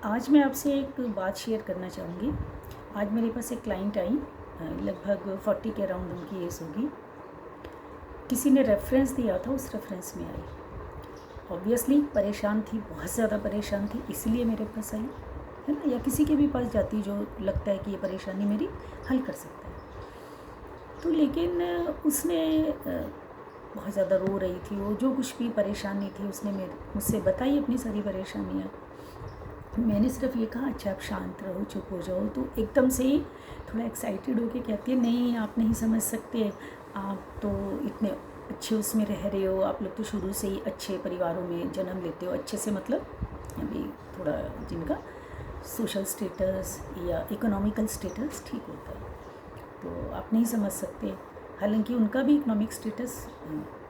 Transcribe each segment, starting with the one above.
आज मैं आपसे एक बात शेयर करना चाहूँगी। आज मेरे पास एक क्लाइंट आई, लगभग 40 के अराउंड उनकी एज होगी। किसी ने रेफरेंस दिया था, उस रेफरेंस में आई। ऑब्वियसली परेशान थी, बहुत ज़्यादा परेशान थी, इसीलिए मेरे पास आई, है ना। या किसी के भी पास जाती जो लगता है कि ये परेशानी मेरी हल कर सकता है। तो लेकिन उसने बहुत ज़्यादा रो रही थी, वो जो कुछ भी परेशानी थी उसने मुझसे बताई अपनी सारी परेशानियाँ। मैंने सिर्फ ये कहा, अच्छा आप शांत रहो, चुप हो जाओ। तो एकदम से ही थोड़ा एक्साइटेड होके कहती है, नहीं आप नहीं समझ सकते, आप तो इतने अच्छे उसमें रह रहे हो, आप लोग तो शुरू से ही अच्छे परिवारों में जन्म लेते हो। अच्छे से मतलब अभी थोड़ा जिनका सोशल स्टेटस या इकोनॉमिकल स्टेटस ठीक होता है, तो आप नहीं समझ सकते। हालांकि उनका भी इकोनॉमिक स्टेटस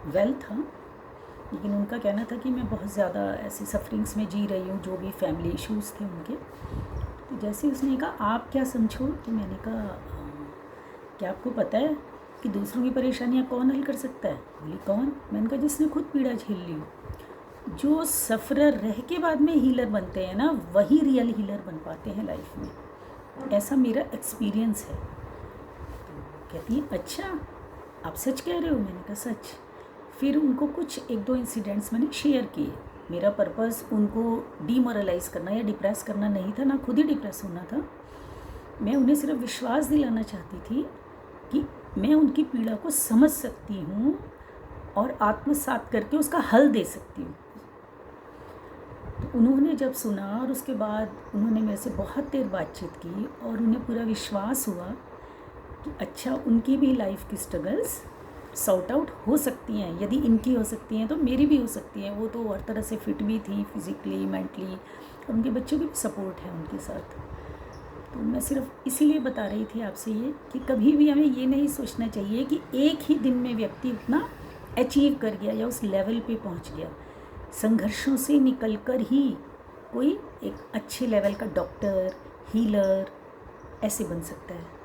वेल था, लेकिन उनका कहना था कि मैं बहुत ज़्यादा ऐसे सफरिंग्स में जी रही हूँ, जो भी फैमिली इश्यूज़ थे उनके। तो जैसे उसने कहा आप क्या समझो, तो मैंने कहा क्या आपको पता है कि दूसरों की परेशानियाँ कौन हल कर सकता है? बोली कौन? मैंने कहा जिसने खुद पीड़ा झेल ली हो। जो सफ़रर रह के बाद में हीलर बनते हैं ना, वही रियल हीलर बन पाते हैं लाइफ में। ऐसा मेरा एक्सपीरियंस है। तो कहती है अच्छा आप सच कह रहे हो? मैंने कहा सच। फिर उनको कुछ एक दो इंसिडेंट्स मैंने शेयर किए। मेरा पर्पस उनको डीमोरलाइज़ करना या डिप्रेस करना नहीं था, ना खुद ही डिप्रेस होना था। मैं उन्हें सिर्फ विश्वास दिलाना चाहती थी कि मैं उनकी पीड़ा को समझ सकती हूँ और आत्मसात करके उसका हल दे सकती हूँ। तो उन्होंने जब सुना और उसके बाद उन्होंने मेरे से बहुत देर बातचीत की और उन्हें पूरा विश्वास हुआ कि अच्छा उनकी भी लाइफ की स्ट्रगल्स सॉर्ट आउट हो सकती हैं। यदि इनकी हो सकती हैं तो मेरी भी हो सकती हैं। वो तो हर तरह से फिट भी थी, फिज़िकली, मेंटली, और उनके बच्चों की भी सपोर्ट है उनके साथ। तो मैं सिर्फ इसीलिए बता रही थी आपसे ये कि कभी भी हमें ये नहीं सोचना चाहिए कि एक ही दिन में व्यक्ति उतना अचीव कर गया या उस लेवल पे पहुंच गया। संघर्षों से निकलकर ही कोई एक अच्छे लेवल का डॉक्टर, हीलर ऐसे बन सकता है।